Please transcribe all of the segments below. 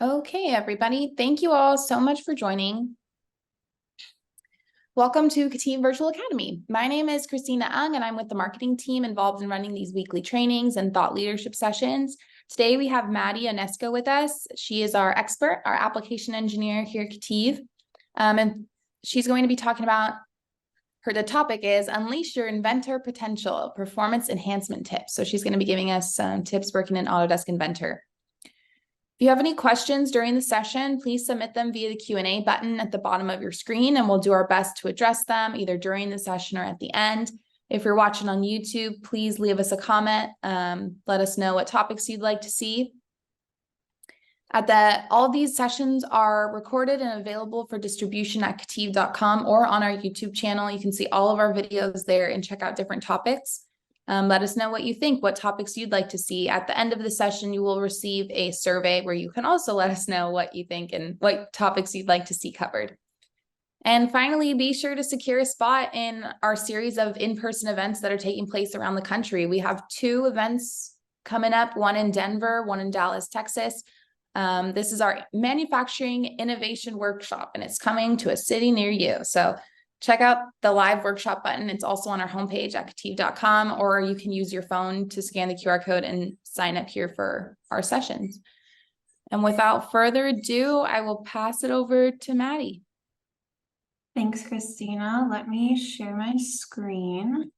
Okay, everybody, thank you all so much for joining. Welcome to KETIV Virtual Academy. My name is Christina Ung, and I'm with the marketing team involved in running these weekly trainings and thought leadership sessions. Today, we have Madi Onesko with us. She is our expert, our application engineer here at KETIV. And she's going to be talking about the topic is Unleash Your Inventor Potential, Performance Enhancement Tips. So she's going to be giving us some tips working in Autodesk Inventor. If you have any questions during the session, please submit them via the Q&A button at the bottom of your screen, and we'll do our best to address them either during the session or at the end. If you're watching on YouTube, please leave us a comment. Let us know what topics you'd like to see. All of these sessions are recorded and available for distribution at ketiv.com or on our YouTube channel. You can see all of our videos there and check out different topics. Let us know what you think, what topics you'd like to see. At the end of the session, you will receive a survey where you can also let us know what you think and what topics you'd like to see covered. And finally, be sure to secure a spot in our series of in-person events that are taking place around the country. We have 2 events coming up, one in Denver, one in Dallas, Texas. This is our manufacturing innovation workshop, and it's coming to a city near you. So check out the live workshop button. It's also on our homepage at ketiv.com, or you can use your phone to scan the QR code and sign up here for our sessions. And without further ado, I will pass it over to Madi. Thanks, Christina. Let me share my screen.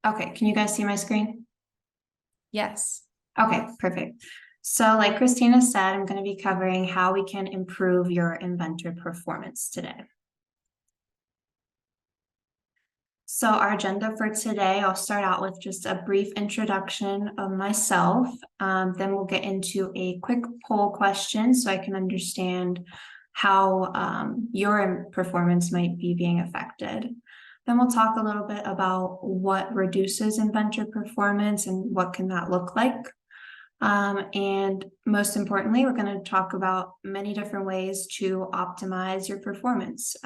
Okay, can you guys see my screen? Yes. Okay, perfect. So like Christina said, I'm going to be covering how we can improve your inventor performance today. So our agenda for today, I'll start out with just a brief introduction of myself. Then we'll get into a quick poll question so I can understand how your performance might be being affected. Then we'll talk a little bit about what reduces inventor performance and what can that look like. And most importantly, we're going to talk about many different ways to optimize your performance,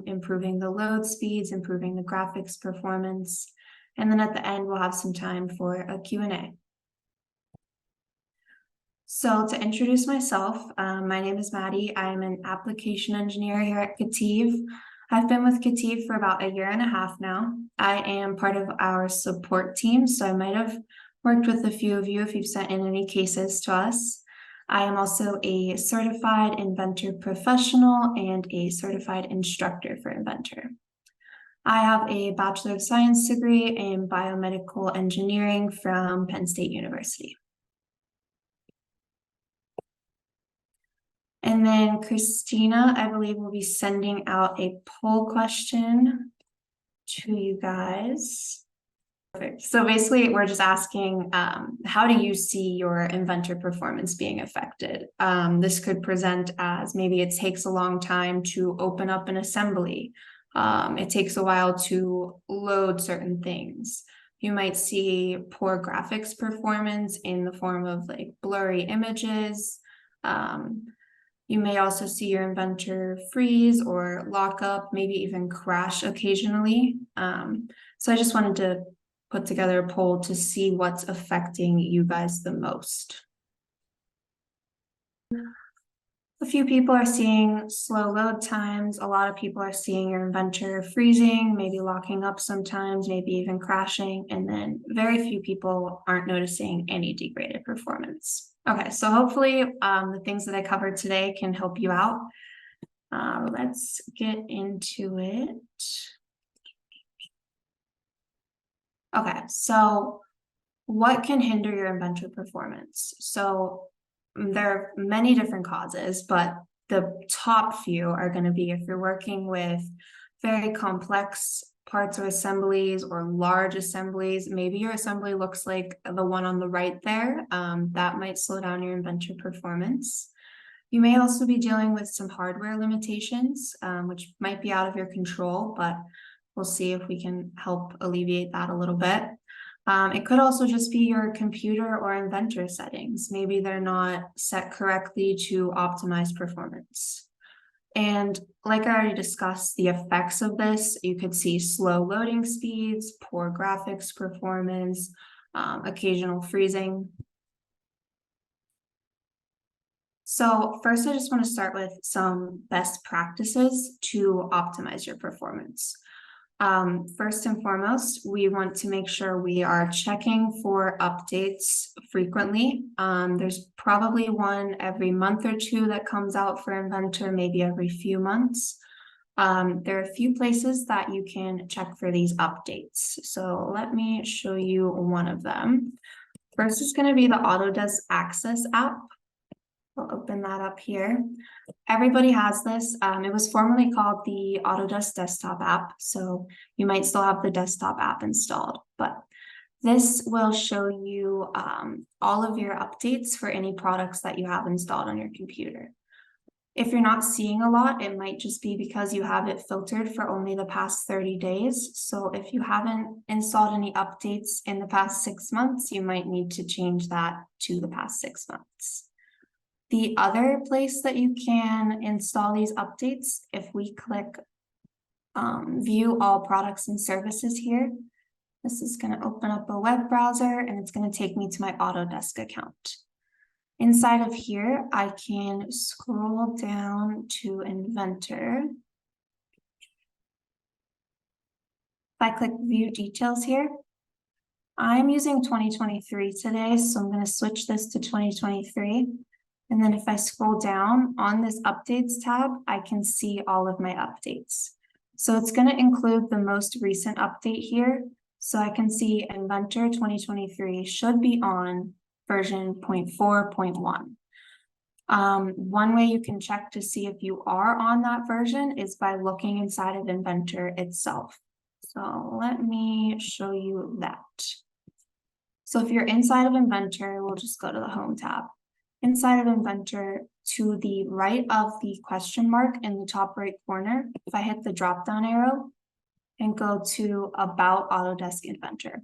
improving the load speeds, improving the graphics performance. And then at the end, we'll have some time for a Q&A. So to introduce myself, my name is Madi. I'm an application engineer here at KETIV. I've been with KETIV for about 1.5 years now. I am part of our support team, so I might have worked with a few of you if you've sent in any cases to us. I am also a certified Inventor professional and a certified instructor for Inventor. I have a Bachelor of Science degree in biomedical engineering from Penn State University. And then Christina, I believe, will be sending out a poll question to you guys. Perfect. So basically, we're just asking, how do you see your inventor performance being affected? This could present as maybe it takes a long time to open up an assembly. It takes a while to load certain things. You might see poor graphics performance in the form of like blurry images. You may also see your inventor freeze or lock up, maybe even crash occasionally. So I just wanted to put together a poll to see what's affecting you guys the most. A few people are seeing slow load times. A lot of people are seeing your inventor freezing, maybe locking up sometimes, maybe even crashing. And then very few people aren't noticing any degraded performance. Okay, so hopefully the things that I covered today can help you out. Let's get into it. Okay, so what can hinder your inventor performance? So there are many different causes, but the top few are going to be if you're working with very complex parts or assemblies or large assemblies. Maybe your assembly looks like the one on the right there. That might slow down your inventor performance. You may also be dealing with some hardware limitations, which might be out of your control, but we'll see if we can help alleviate that a little bit. It could also just be your computer or inventor settings. Maybe they're not set correctly to optimize performance. And like I already discussed, the effects of this, you could see slow loading speeds, poor graphics performance, occasional freezing. So first, I just want to start with some best practices to optimize your performance. First and foremost, we want to make sure we are checking for updates frequently. There's probably one every month or two that comes out for Inventor, maybe every few months. There are a few places that you can check for these updates. So let me show you one of them. First is going to be the Autodesk Access app. I'll open that up here. Everybody has this. It was formerly called the Autodesk Desktop app, so you might still have the desktop app installed, but this will show you all of your updates for any products that you have installed on your computer. If you're not seeing a lot, it might just be because you have it filtered for only the past 30 days. So if you haven't installed any updates in the past 6 months, you might need to change that to the past 6 months. The other place that you can install these updates, if we click view all products and services here, this is going to open up a web browser and it's going to take me to my Autodesk account. Inside of here, I can scroll down to Inventor. If I click view details here, I'm using 2023 today, so I'm going to switch this to 2023. And then if I scroll down on this updates tab, I can see all of my updates. So it's going to include the most recent update here. So I can see Inventor 2023 should be on version 0.4.1. One way you can check to see if you are on that version is by looking inside of Inventor itself. So let me show you that. So if you're inside of Inventor, we'll just go to the Home tab. Inside of Inventor, to the right of the question mark in the top right corner, if I hit the drop down arrow and go to About Autodesk Inventor,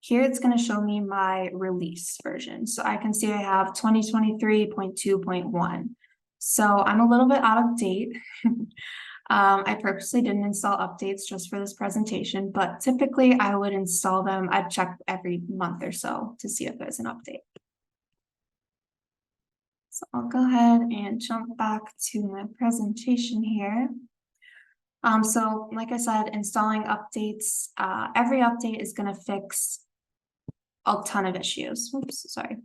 here it's going to show me my release version. So I can see I have 2023.2.1. So I'm a little bit out of date. I purposely didn't install updates just for this presentation, but typically I would install them. I'd check every month or so to see if there's an update. So I'll go ahead and jump back to my presentation here. So like I said, installing updates, every update is going to fix a ton of issues. Oops, sorry.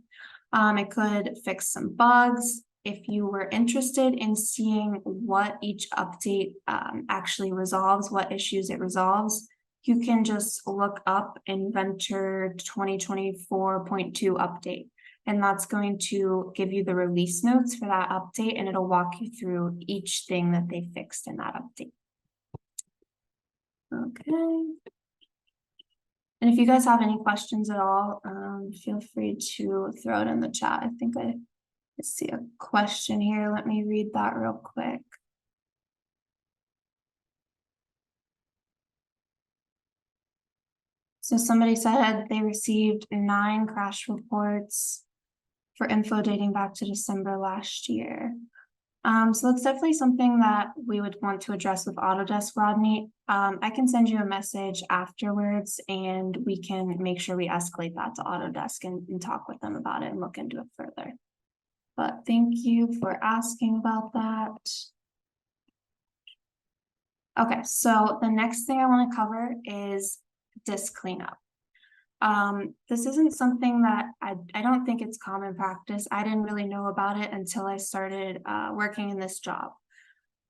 It could fix some bugs. If you were interested in seeing what each update actually resolves, what issues it resolves, you can just look up Inventor 2024.2 update. And that's going to give you the release notes for that update, and it'll walk you through each thing that they fixed in that update. Okay. And if you guys have any questions at all, feel free to throw it in the chat. I think I see a question here. Let me read that real quick. So somebody said they received 9 crash reports for info dating back to December last year. So that's definitely something that we would want to address with Autodesk, Rodney. I can send you a message afterwards and we can make sure we escalate that to Autodesk and talk with them about it and look into it further. But thank you for asking about that. Okay, so the next thing I want to cover is disk cleanup. This isn't something that I don't think it's common practice. I didn't really know about it until I started working in this job.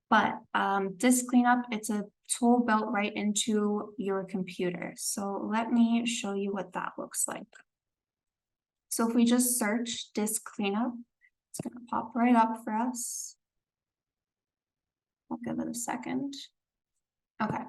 But disk cleanup, it's a tool built right into your computer. So let me show you what that looks like. So if we just search disk cleanup, it's going to pop right up for us. I'll give it a second. Okay.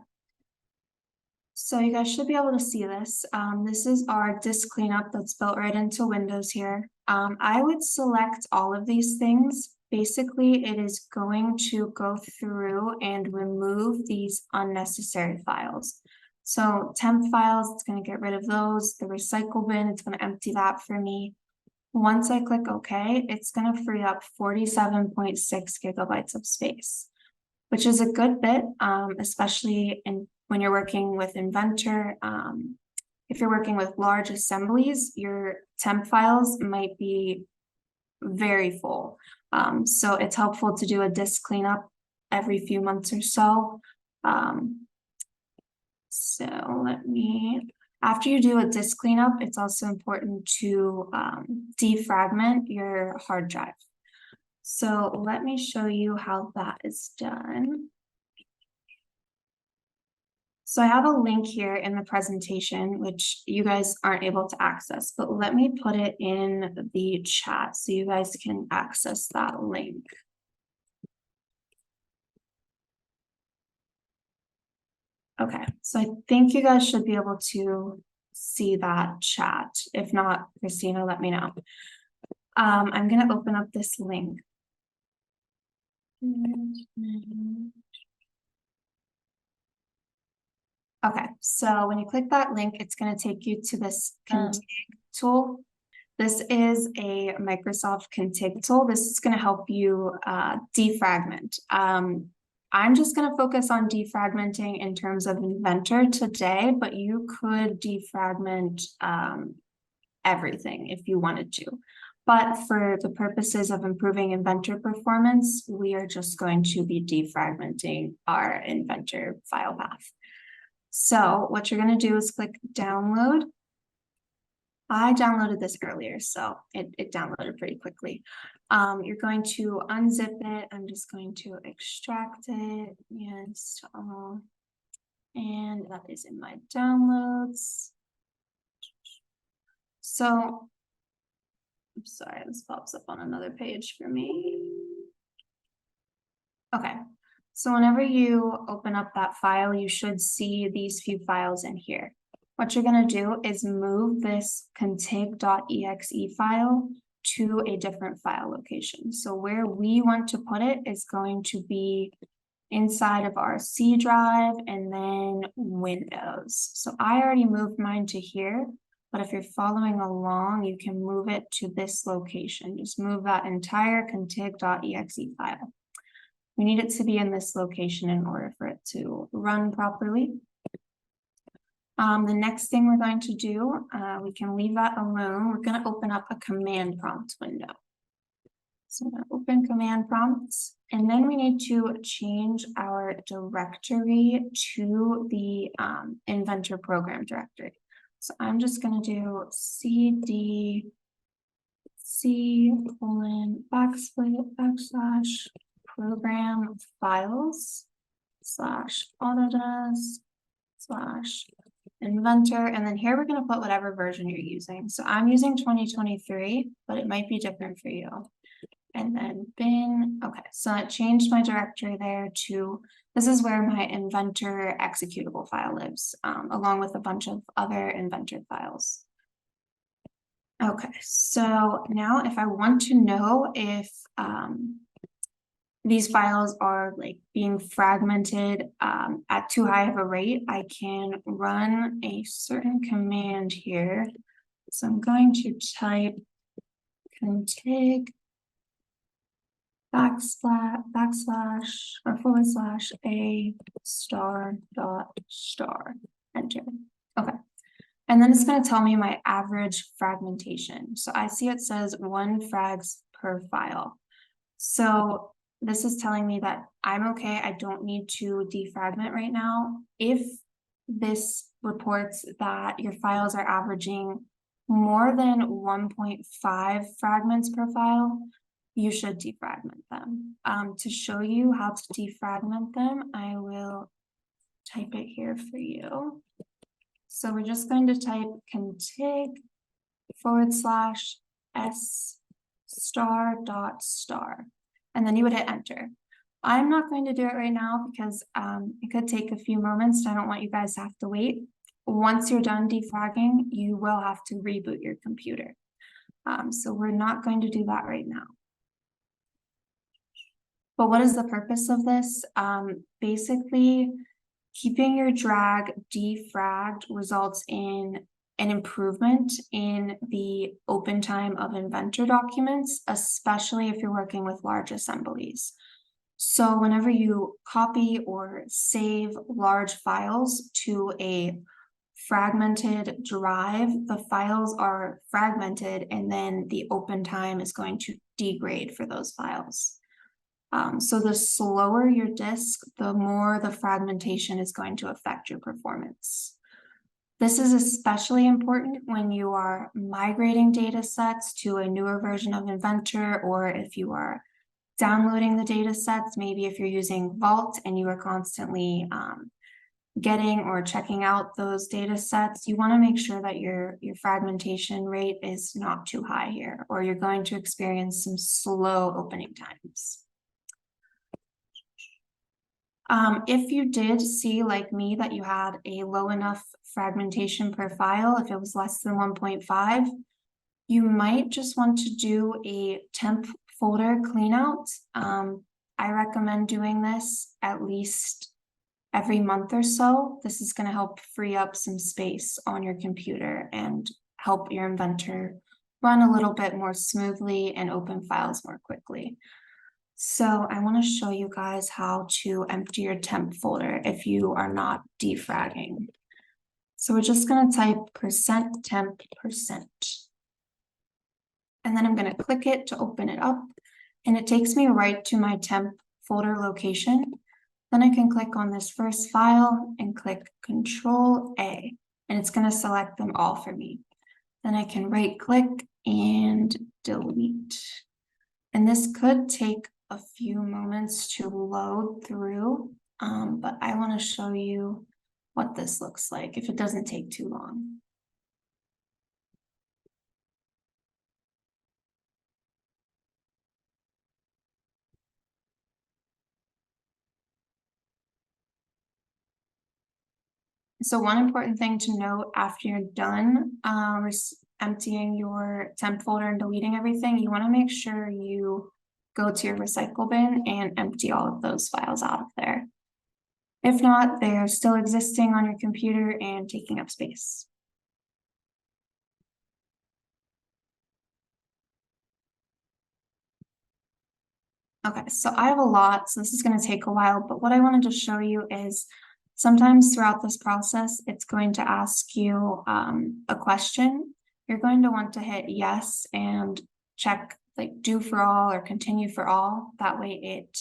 So you guys should be able to see this. This is our disk cleanup that's built right into Windows here. I would select all of these things. Basically, it is going to go through and remove these unnecessary files. So temp files, it's going to get rid of those. The recycle bin, it's going to empty that for me. Once I click OK, it's going to free up 47.6 gigabytes of space, which is a good bit, especially when you're working with Inventor. If you're working with large assemblies, your temp files might be very full. So it's helpful to do a disk cleanup every few months or so. After you do a disk cleanup, it's also important to defragment your hard drive. So let me show you how that is done. So I have a link here in the presentation, which you guys aren't able to access, but let me put it in the chat so you guys can access that link. Okay, so I think you guys should be able to see that chat. If not, Christina, let me know. I'm gonna open up this link. Okay, so when you click that link, it's going to take you to this config tool. This is a Microsoft config tool. This is going to help you defragment. I'm just going to focus on defragmenting in terms of Inventor today, but you could defragment everything if you wanted to. But for the purposes of improving Inventor performance, we are just going to be defragmenting our Inventor file path. So what you're going to do is click download. I downloaded this earlier, so it downloaded pretty quickly. You're going to unzip it. I'm just going to extract it and install. And that is in my downloads. So, I'm sorry, this pops up on another page for me. Okay. So whenever you open up that file, you should see these few files in here. What you're going to do is move this config.exe file to a different file location. So where we want to put it is going to be inside of our C drive and then Windows. So I already moved mine to here, but if you're following along, you can move it to this location. Just move that entire config.exe file. We need it to be in this location in order for it to run properly. The next thing we're going to do, we can leave that alone. We're going to open up a command prompt window. So I'm going to open command prompts, and then we need to change our directory to the Inventor program directory. So I'm just going to do cd c:\/ program files / Autodesk / Inventor, and then here we're going to put whatever version you're using. So I'm using 2023, but it might be different for you. And then bin. Okay, so it changed my directory there to, this is where my Inventor executable file lives, along with a bunch of other Inventor files. Okay, so now if I want to know if these files are like being fragmented at too high of a rate, I can run a certain command here. So I'm going to type config / /a ***, enter. Okay. And then it's going to tell me my average fragmentation. So I see it says 1 frags per file. So this is telling me that I'm okay. I don't need to defragment right now. If this reports that your files are averaging more than 1.5 fragments per file, you should defragment them. To show you how to defragment them, I will type it here for you. So we're just going to type config / s *.*, and then you would hit enter. I'm not going to do it right now because it could take a few moments. I don't want you guys to have to wait. Once you're done defragging, you will have to reboot your computer. So we're not going to do that right now. But what is the purpose of this? Basically, keeping your drag defragged results in an improvement in the open time of Inventor documents, especially if you're working with large assemblies. So whenever you copy or save large files to a fragmented drive, the files are fragmented and then the open time is going to degrade for those files. So the slower your disk, the more the fragmentation is going to affect your performance. This is especially important when you are migrating data sets to a newer version of Inventor, or if you are downloading the data sets, maybe if you're using Vault and you are constantly getting or checking out those data sets, you want to make sure that your fragmentation rate is not too high here, or you're going to experience some slow opening times. If you did see, like me, that you had a low enough fragmentation per file, if it was less than 1.5, you might just want to do a temp folder cleanout. I recommend doing this at least every month or so. This is going to help free up some space on your computer and help your Inventor run a little bit more smoothly and open files more quickly. So I want to show you guys how to empty your temp folder if you are not defragging. So we're just going to type %temp%. And then I'm going to click it to open it up. And it takes me right to my temp folder location. Then I can click on this first file and click Control-A, and it's going to select them all for me. Then I can right click and delete. And this could take a few moments to load through, but I want to show you what this looks like if it doesn't take too long. So one important thing to note after you're done emptying your temp folder and deleting everything, you want to make sure you go to your recycle bin and empty all of those files out of there. If not, they're still existing on your computer and taking up space. Okay, so I have a lot, so this is going to take a while, but what I wanted to show you is sometimes throughout this process, it's going to ask you a question. You're going to want to hit yes and check like do for all or continue for all. That way it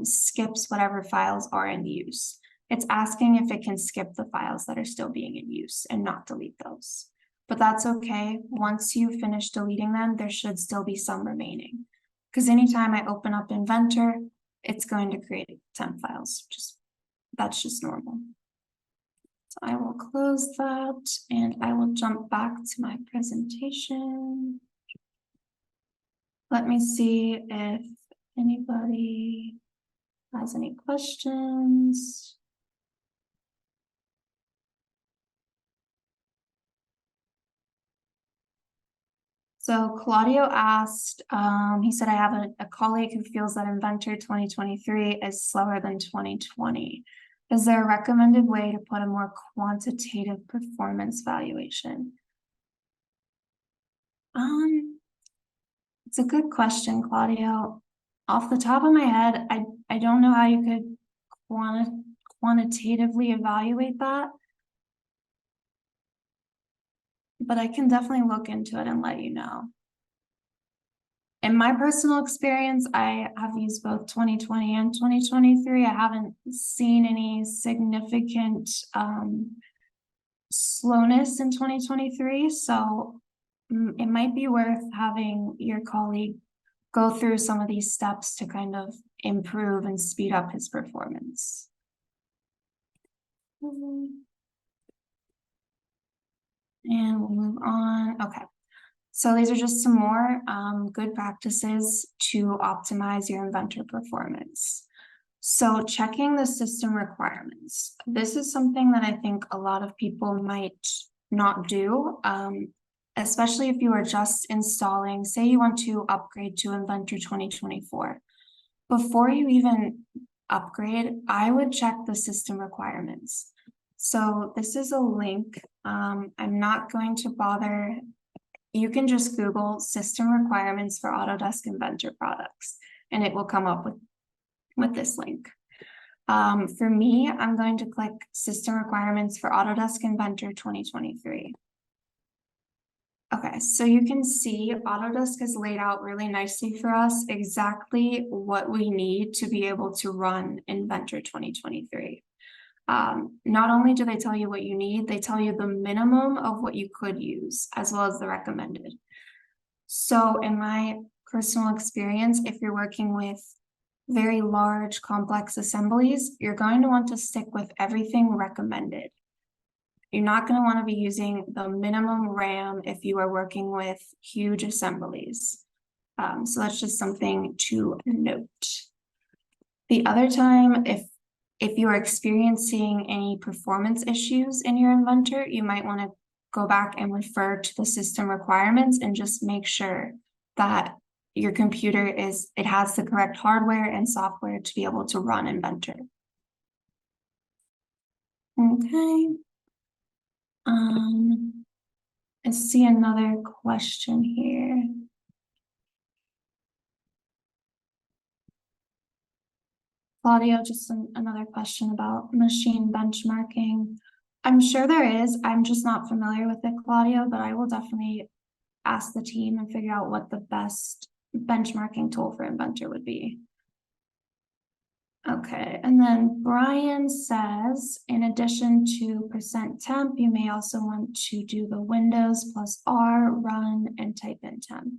skips whatever files are in use. It's asking if it can skip the files that are still being in use and not delete those. But that's okay. Once you finish deleting them, there should still be some remaining. Because anytime I open up Inventor, it's going to create temp files. That's just normal. So I will close that and I will jump back to my presentation. Let me see if anybody has any questions. So Claudio asked, he said, I have a colleague who feels that Inventor 2023 is slower than 2020. Is there a recommended way to put a more quantitative performance valuation? It's a good question, Claudio. Off the top of my head, I don't know how you could quantitatively evaluate that. But I can definitely look into it and let you know. In my personal experience, I have used both 2020 and 2023. I haven't seen any significant slowness in 2023. So it might be worth having your colleague go through some of these steps to kind of improve and speed up his performance. And we'll move on. Okay. So these are just some more good practices to optimize your Inventor performance. So checking the system requirements. This is something that I think a lot of people might not do, especially if you are just installing, say you want to upgrade to Inventor 2024. Before you even upgrade, I would check the system requirements. So this is a link. I'm not going to bother. You can just Google system requirements for Autodesk Inventor products, and it will come up with this link. For me, I'm going to click system requirements for Autodesk Inventor 2023. Okay, so you can see Autodesk has laid out really nicely for us exactly what we need to be able to run Inventor 2023. Not only do they tell you what you need, they tell you the minimum of what you could use as well as the recommended. So in my personal experience, if you're working with very large, complex assemblies, you're going to want to stick with everything recommended. You're not going to want to be using the minimum RAM if you are working with huge assemblies. So that's just something to note. The other time, if you are experiencing any performance issues in your Inventor, you might want to go back and refer to the system requirements and just make sure that your computer has the correct hardware and software to be able to run Inventor. Okay. I see another question here. Claudio, just another question about machine benchmarking. I'm sure there is. I'm just not familiar with it, Claudio, but I will definitely ask the team and figure out what the best benchmarking tool for Inventor would be. Okay, and then Brian says, in addition to %temp, you may also want to do the Windows +R, run, and type in temp.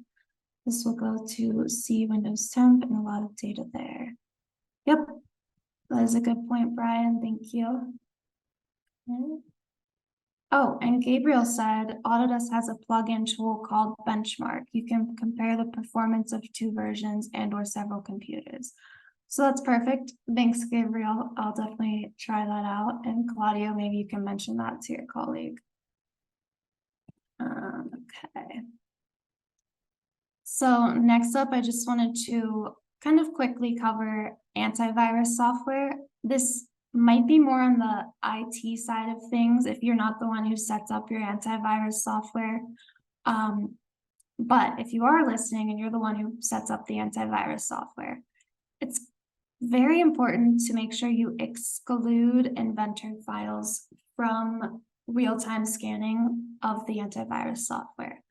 This will go to C Windows temp and a lot of data there. Yep, that is a good point, Brian. Thank you. Okay. Oh, and Gabriel said Autodesk has a plugin tool called Benchmark. You can compare the performance of 2 versions and/or several computers. So that's perfect. Thanks, Gabriel. I'll definitely try that out. And Claudio, maybe you can mention that to your colleague. Okay. So next up, I just wanted to kind of quickly cover antivirus software. This might be more on the IT side of things if you're not the one who sets up your antivirus software. But if you are listening and you're the one who sets up the antivirus software, it's very important to make sure you exclude Inventor files from real-time scanning of the antivirus software.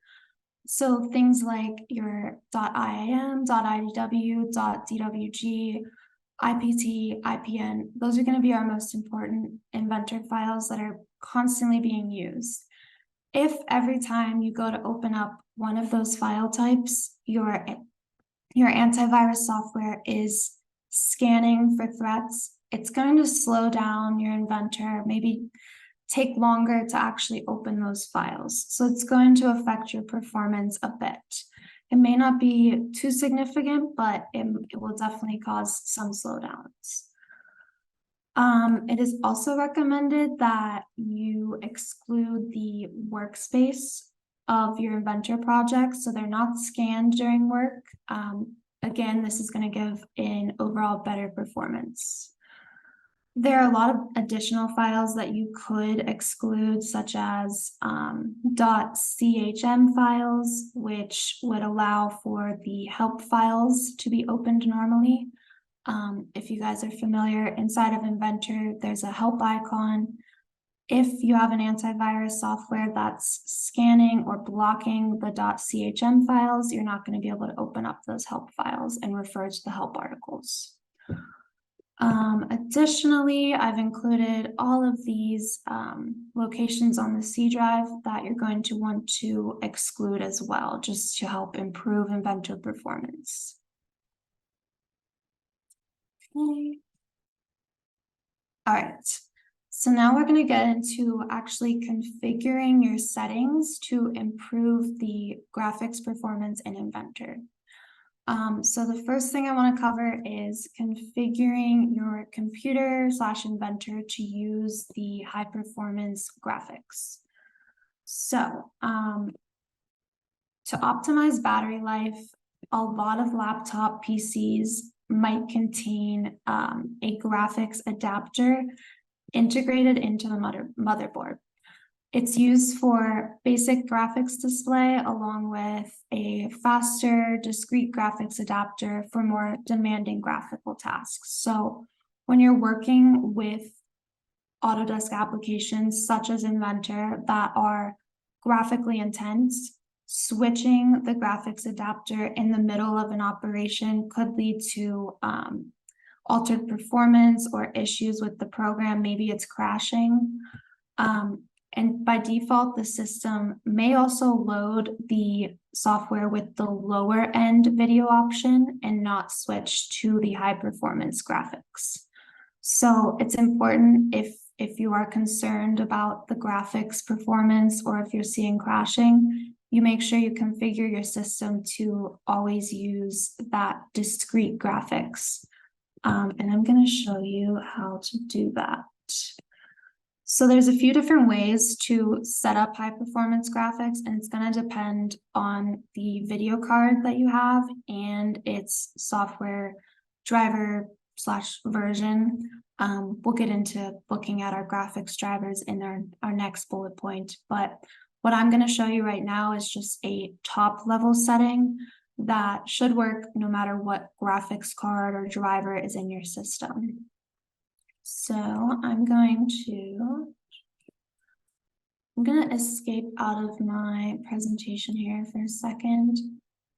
So things like your .iam, .idw, .dwg, IPT, IPN, those are going to be our most important Inventor files that are constantly being used. If every time you go to open up one of those file types, your antivirus software is scanning for threats, it's going to slow down your Inventor, maybe take longer to actually open those files. So it's going to affect your performance a bit. It may not be too significant, but it will definitely cause some slowdowns. It is also recommended that you exclude the workspace of your Inventor projects, so they're not scanned during work. Again, this is going to give an overall better performance. There are a lot of additional files that you could exclude, such as .chm files, which would allow for the help files to be opened normally. If you guys are familiar, inside of Inventor, there's a help icon. If you have an antivirus software that's scanning or blocking the .chm files, you're not going to be able to open up those help files and refer to the help articles. Additionally, I've included all of these locations on the C drive that you're going to want to exclude as well, just to help improve Inventor performance. Okay. All right. So now we're going to get into actually configuring your settings to improve the graphics performance in Inventor. So the first thing I want to cover is configuring your computer / Inventor to use the high performance graphics. So to optimize battery life, a lot of laptop PCs might contain a graphics adapter integrated into the motherboard. It's used for basic graphics display along with a faster discrete graphics adapter for more demanding graphical tasks. So when you're working with Autodesk applications such as Inventor that are graphically intense, switching the graphics adapter in the middle of an operation could lead to altered performance or issues with the program. Maybe it's crashing. And by default, the system may also load the software with the lower end video option and not switch to the high performance graphics. So it's important if you are concerned about the graphics performance or if you're seeing crashing, you make sure you configure your system to always use that discrete graphics. And I'm going to show you how to do that. So there's a few different ways to set up high performance graphics, and it's going to depend on the video card that you have and its software driver / version. We'll get into looking at our graphics drivers in our next bullet point, but what I'm going to show you right now is just a top level setting that should work no matter what graphics card or driver is in your system. So I'm going to escape out of my presentation here for a second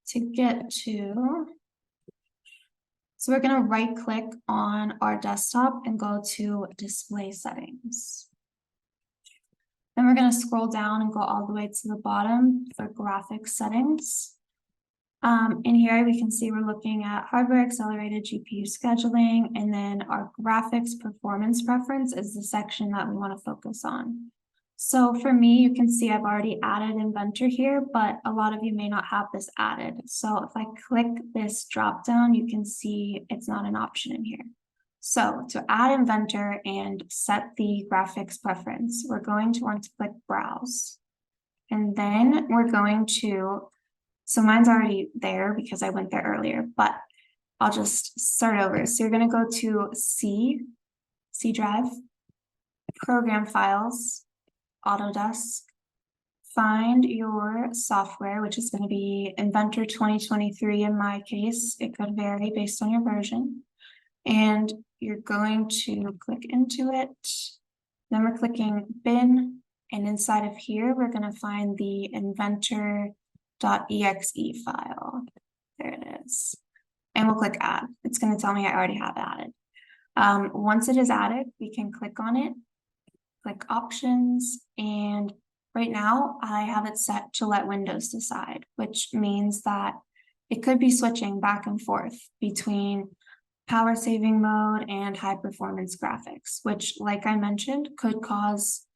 to get to. So we're going to right click on our desktop and go to display settings. Then we're going to scroll down and go all the way to the bottom for graphics settings. In here, we can see we're looking at hardware accelerated GPU scheduling, and then our graphics performance preference is the section that we want to focus on. So for me, you can see I've already added Inventor here, but a lot of you may not have this added. So if I click this drop down, you can see it's not an option in here. So to add Inventor and set the graphics preference, we're going to want to click Browse. And then we're going to, so mine's already there because I went there earlier, but I'll just start over. So you're going to go to C drive, Program Files, Autodesk, find your software, which is going to be Inventor 2023 in my case. It could vary based on your version. And you're going to click into it. Then we're clicking bin, and inside of here, we're going to find the inventor.exe file. There it is. And we'll click add. It's going to tell me I already have it added. Once it is added, we can click on it, click options, and right now I have it set to let Windows decide, which means that it could be switching back and forth between power saving mode and high performance graphics, which, like I mentioned, could cause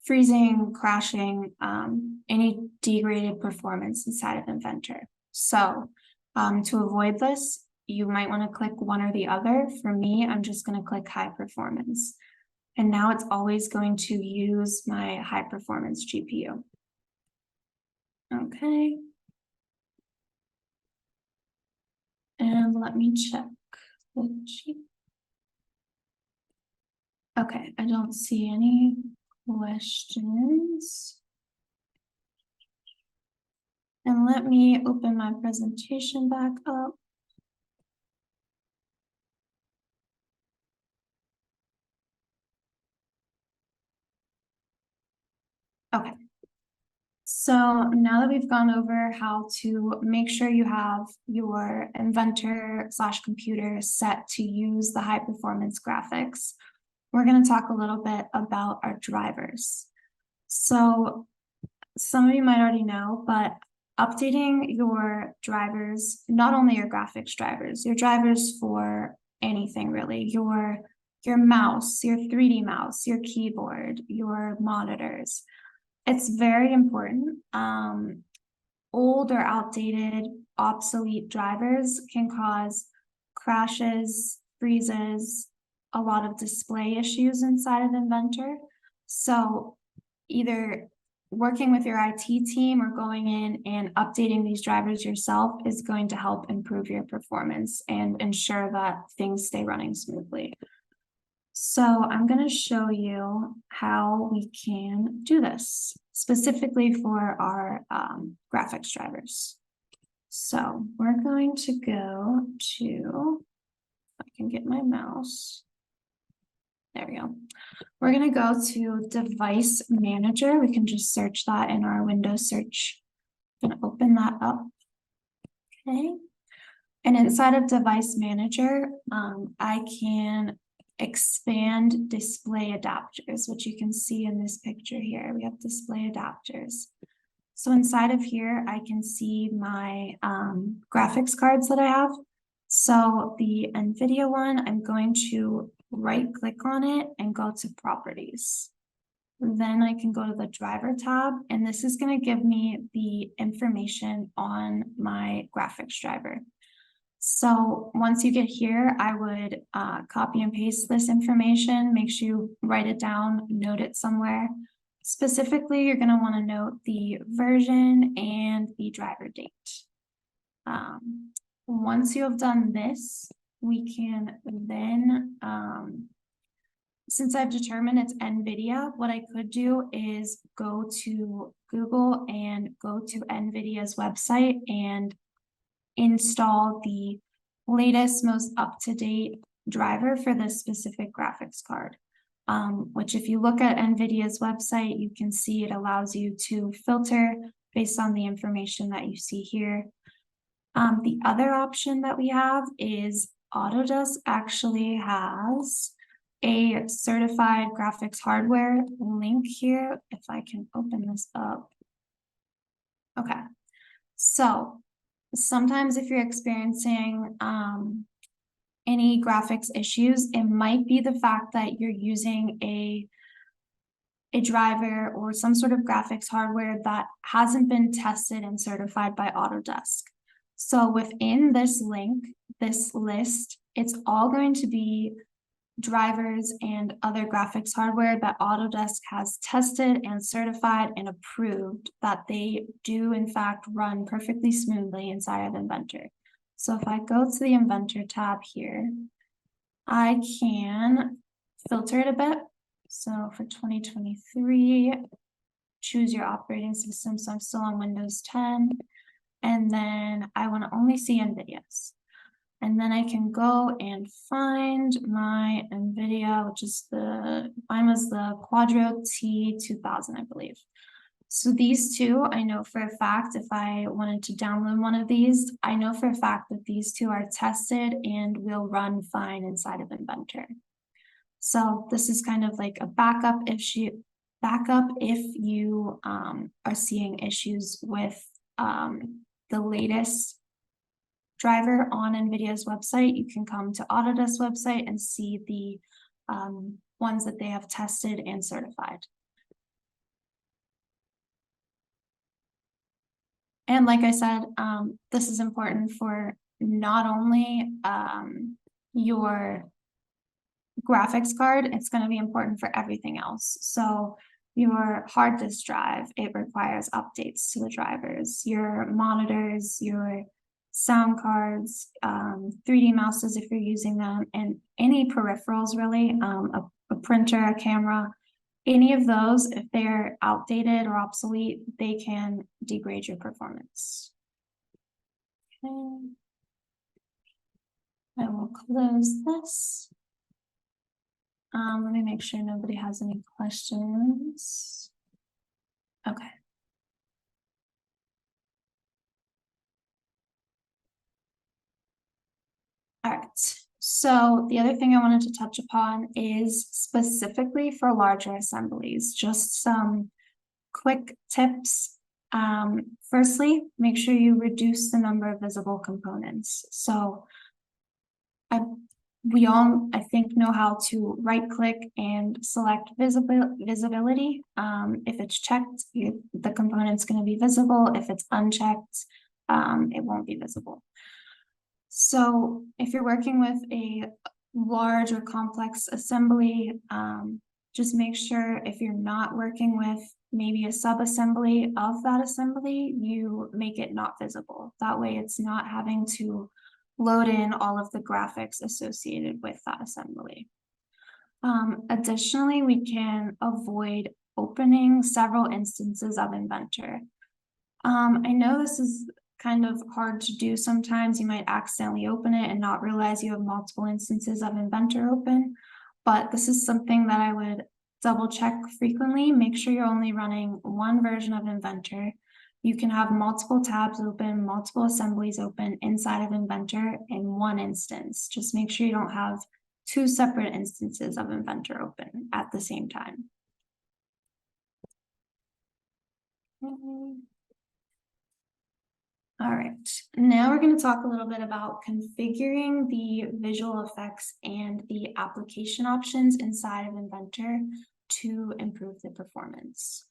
freezing, crashing, any degraded performance inside of Inventor. So to avoid this, you might want to click one or the other. For me, I'm just going to click high performance. And now it's always going to use my high performance GPU. Okay. And let me check. Okay, I don't see any questions. And let me open my presentation back up. Okay. So now that we've gone over how to make sure you have your Inventor / computer set to use the high performance graphics, we're going to talk a little bit about our drivers. So some of you might already know, but updating your drivers, not only your graphics drivers, your drivers for anything really, your mouse, your 3D mouse, your keyboard, your monitors. It's very important. Old or outdated, obsolete drivers can cause crashes, freezes, a lot of display issues inside of Inventor. So either working with your IT team or going in and updating these drivers yourself is going to help improve your performance and ensure that things stay running smoothly. So I'm going to show you how we can do this specifically for our graphics drivers. So we're going to go to, if I can get my mouse. There we go. We're going to go to Device Manager. We can just search that in our Windows search that up. Okay. And inside of Device Manager, I can expand display adapters, which you can see in this picture here. We have display adapters. So inside of here, I can see my graphics cards that I have. So the NVIDIA one, I'm going to right click on it and go to Properties. Then I can go to the Driver tab, and this is going to give me the information on my graphics driver. So once you get here, I would copy and paste this information. Make sure you write it down, note it somewhere. Specifically, you're going to want to note the version and the driver date. Once you have done this, we can then, since I've determined it's NVIDIA, what I could do is go to Google and go to NVIDIA's website and install the latest, most up-to-date driver for this specific graphics card. Which if you look at NVIDIA's website, you can see it allows you to filter based on the information that you see here. The other option that we have is Autodesk actually has a certified graphics hardware link here. If I can open this up. Okay, so sometimes if you're experiencing any graphics issues, it might be the fact that you're using a driver or some sort of graphics hardware that hasn't been tested and certified by Autodesk. So within this link, this list, it's all going to be drivers and other graphics hardware that Autodesk has tested and certified and approved that they do in fact run perfectly smoothly inside of Inventor. So if I go to the Inventor tab here, I can filter it a bit. So for 2023, choose your operating system. So I'm still on Windows 10. And then I want to only see NVIDIA's. And then I can go and find my NVIDIA, which is mine was the Quadro T2000, I believe. So these two, I know for a fact, if I wanted to download one of these, I know for a fact that these two are tested and will run fine inside of Inventor. So this is kind of like a backup if you are seeing issues with the latest driver on NVIDIA's website. You can come to Autodesk website and see the ones that they have tested and certified. And like I said, this is important for not only your graphics card, it's going to be important for everything else. So your hard disk drive, it requires updates to the drivers, your monitors, your sound cards, 3D mouses if you're using them, and any peripherals really, a printer, a camera, any of those, if they're outdated or obsolete, they can degrade your performance. Okay. I will close this. Let me make sure nobody has any questions. Okay. All right. So the other thing I wanted to touch upon is specifically for larger assemblies, just some quick tips. Firstly, make sure you reduce the number of visible components. So we all, I think, know how to right click and select visibility. If it's checked, the component's going to be visible. If it's unchecked, it won't be visible. So if you're working with a large or complex assembly, just make sure if you're not working with maybe a sub-assembly of that assembly, you make it not visible. That way it's not having to load in all of the graphics associated with that assembly. Additionally, we can avoid opening several instances of Inventor. I know this is kind of hard to do sometimes. You might accidentally open it and not realize you have multiple instances of Inventor open, but this is something that I would double check frequently. Make sure you're only running one version of Inventor. You can have multiple tabs open, multiple assemblies open inside of Inventor in one instance. Just make sure you don't have two separate instances of Inventor open at the same time. All right, now we're going to talk a little bit about configuring the visual effects and the application options inside of Inventor to improve the performance.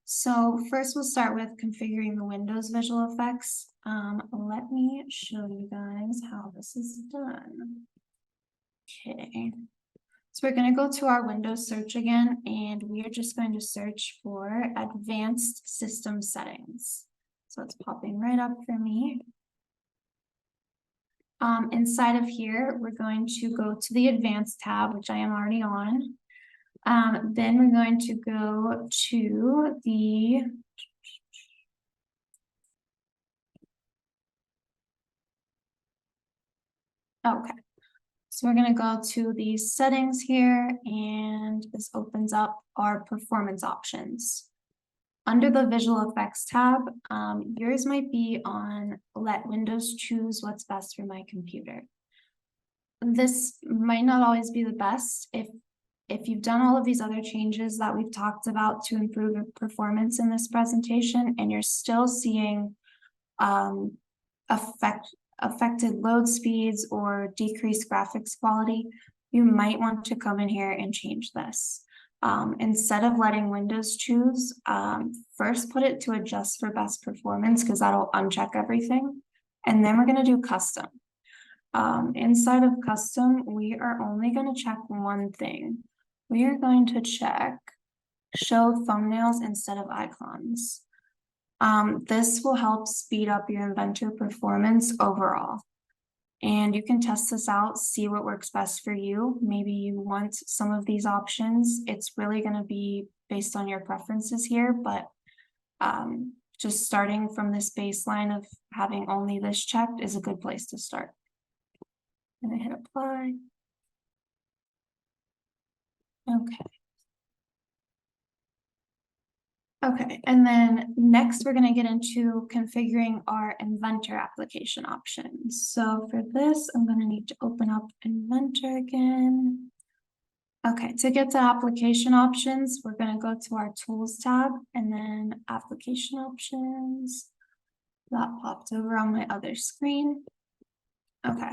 So first we'll start with configuring the Windows visual effects. Let me show you guys how this is done. Okay, so we're going to go to our Windows search again, and we are just going to search for advanced system settings. So it's popping right up for me. Inside of here, we're going to go to the advanced tab, which I am already on. Then we're going to go to the okay. So we're going to go to the settings here, and this opens up our performance options. Under the visual effects tab, yours might be on let Windows choose what's best for my computer. This might not always be the best. If you've done all of these other changes that we've talked about to improve your performance in this presentation, and you're still seeing affected load speeds or decreased graphics quality, you might want to come in here and change this. Instead of letting Windows choose, first put it to adjust for best performance, because that'll uncheck everything. And then we're going to do custom. Inside of custom, we are only going to check one thing. We are going to check show thumbnails instead of icons. This will help speed up your Inventor performance overall. And you can test this out, see what works best for you. Maybe you want some of these options. It's really going to be based on your preferences here, but just starting from this baseline of having only this checked is a good place to start. And I hit apply. Okay. Okay, and then next we're going to get into configuring our Inventor application options. So for this, I'm going to need to open up Inventor again. Okay, to get to application options, we're going to go to our Tools tab and then Application Options. That popped over on my other screen. Okay,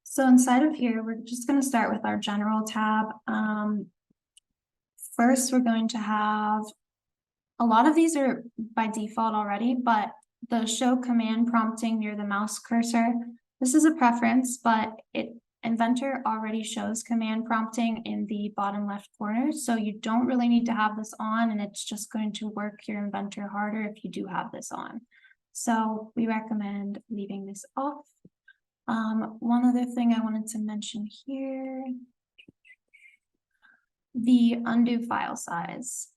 so inside of here, we're just going to start with our General tab. First, we're going to have a lot of these are by default already, but the show command prompting near the mouse cursor, this is a preference, but Inventor already shows command prompting in the bottom left corner, so you don't really need to have this on, and it's just going to work your Inventor harder if you do have this on. So we recommend leaving this off. One other thing I wanted to mention here, the undo file size.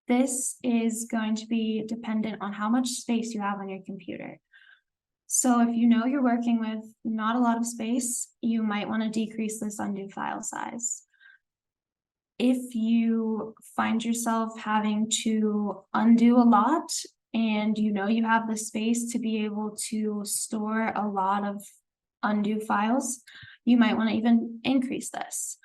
This is going to be dependent on how much space you have on your computer. So if you know you're working with not a lot of space, you might want to decrease this undo file size. If you find yourself having to undo a lot and you know you have the space to be able to store a lot of undo files, you might want to even increase this.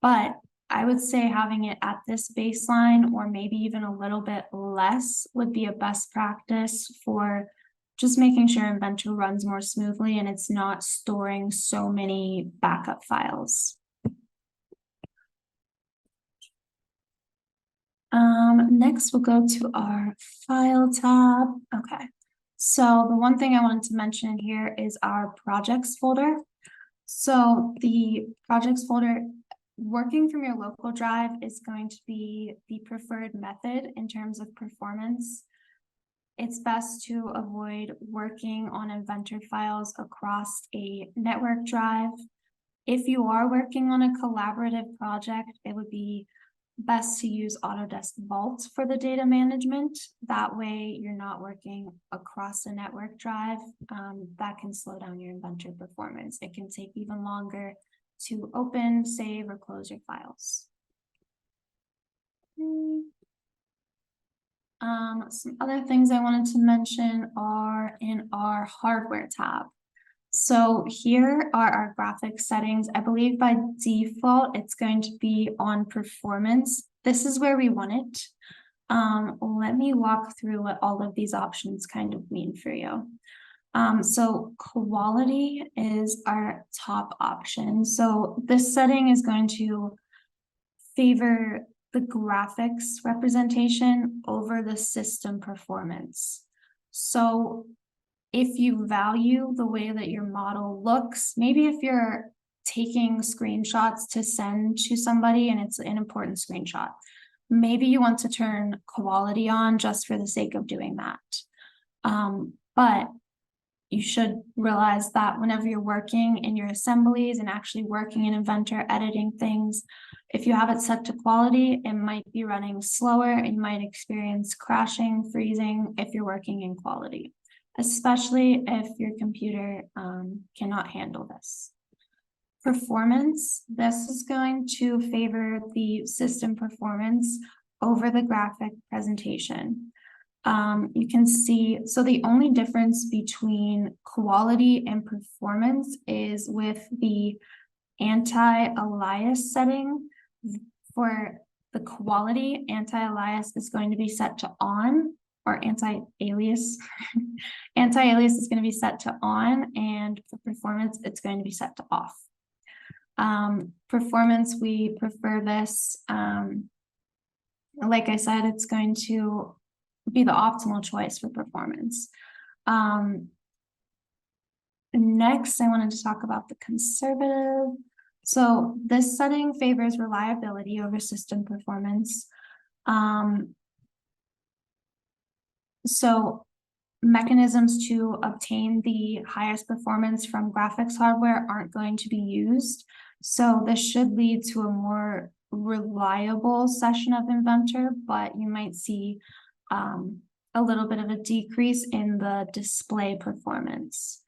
But I would say having it at this baseline or maybe even a little bit less would be a best practice for just making sure Inventor runs more smoothly and it's not storing so many backup files. Next we'll go to our File tab. Okay, so the one thing I wanted to mention here is our Projects folder. So the Projects folder, working from your local drive is going to be the preferred method in terms of performance. It's best to avoid working on Inventor files across a network drive. If you are working on a collaborative project, it would be best to use Autodesk Vault for the data management. That way you're not working across a network drive. That can slow down your Inventor performance. It can take even longer to open, save, or close your files. Some other things I wanted to mention are in our hardware tab. So here are our graphics settings. I believe by default, it's going to be on performance. This is where we want it. Let me walk through what all of these options kind of mean for you. So quality is our top option. So this setting is going to favor the graphics representation over the system performance. So if you value the way that your model looks, maybe if you're taking screenshots to send to somebody and it's an important screenshot, maybe you want to turn quality on just for the sake of doing that. But you should realize that whenever you're working in your assemblies and actually working in Inventor, editing things, if you have it set to quality, it might be running slower and you might experience crashing, freezing if you're working in quality, especially if your computer cannot handle this. Performance, this is going to favor the system performance over the graphic presentation. You can see, so the only difference between quality and performance is with the anti-alias setting. For the quality, anti-alias is going to be set to on, or anti-alias. Anti-alias is going to be set to on, and for performance, it's going to be set to off. Performance, we prefer this. Like I said, it's going to be the optimal choice for performance. Next, I wanted to talk about the conservative. So this setting favors reliability over system performance. So mechanisms to obtain the highest performance from graphics hardware aren't going to be used. So this should lead to a more reliable session of Inventor, but you might see a little bit of a decrease in the display performance.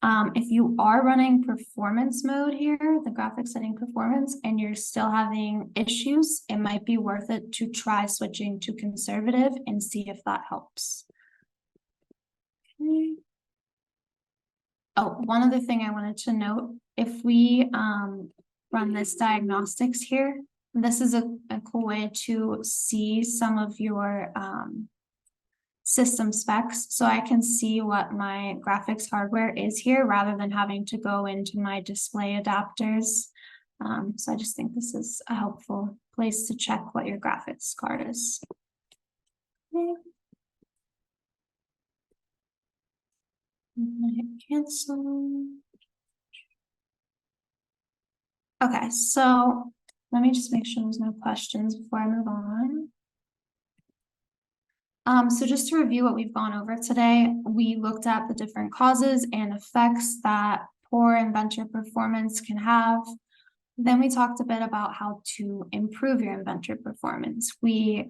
If you are running performance mode here, the graphics setting performance, and you're still having issues, it might be worth it to try switching to conservative and see if that helps. Okay. Oh, one other thing I wanted to note, if we run this diagnostics here, this is a cool way to see some of your system specs, so I can see what my graphics hardware is here rather than having to go into my display adapters. So I just think this is a helpful place to check what your graphics card is. Okay. Cancel. Okay, so let me just make sure there's no questions before I move on. So just to review what we've gone over today, we looked at the different causes and effects that poor Inventor performance can have. Then we talked a bit about how to improve your Inventor performance. We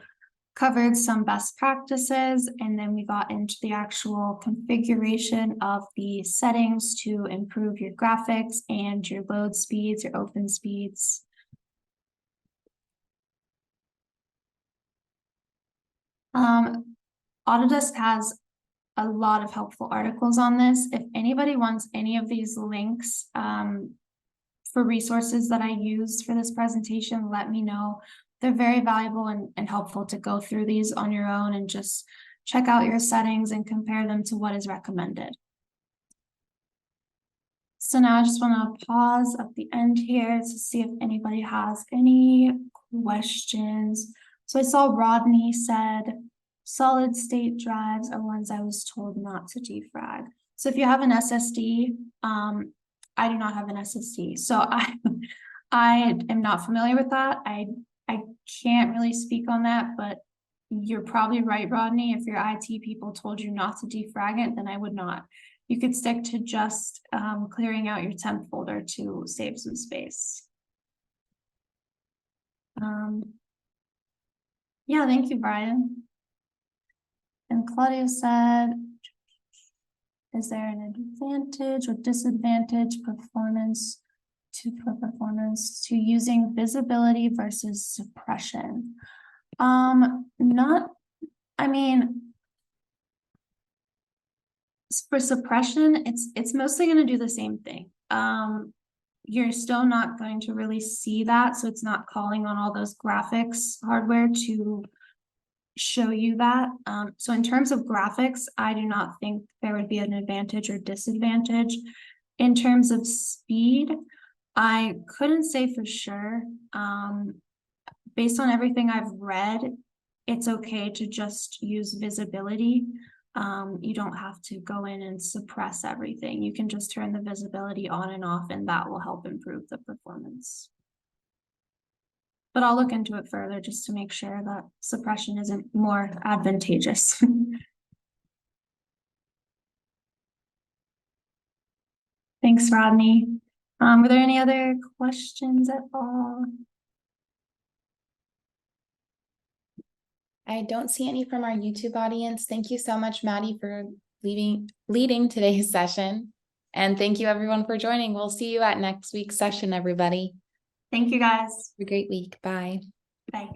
covered some best practices, and then we got into the actual configuration of the settings to improve your graphics and your load speeds, your open speeds. Autodesk has a lot of helpful articles on this. If anybody wants any of these links for resources that I used for this presentation, let me know. They're very valuable and helpful to go through these on your own and just check out your settings and compare them to what is recommended. So now I just want to pause at the end here to see if anybody has any questions. So I saw Rodney said, solid state drives are ones I was told not to defrag. So if you have an SSD, I do not have an SSD. So I am not familiar with that. I can't really speak on that, but you're probably right, Rodney. If your IT people told you not to defrag it, then I would not. You could stick to just clearing out your temp folder to save some space. Yeah, thank you, Brian. And Claudia said, is there an advantage or disadvantage performance to using visibility versus suppression? I I mean, for suppression, it's mostly gonna do the same thing. You're still not going to really see that, so it's not calling on all those graphics hardware to show you that. So in terms of graphics, I do not think there would be an advantage or disadvantage. In terms of speed, I couldn't say for sure. Based on everything I've read, it's okay to just use visibility. You don't have to go in and suppress everything. You can just turn the visibility on and off, and that will help improve the performance. But I'll look into it further just to make sure that suppression isn't more advantageous. Thanks, Rodney. Were there any other questions at all? I don't see any from our YouTube audience. Thank you so much, Madi, for leading today's session. And thank you everyone for joining. We'll see you at next week's session, everybody. Thank you, guys. Have a great week. Bye. Bye.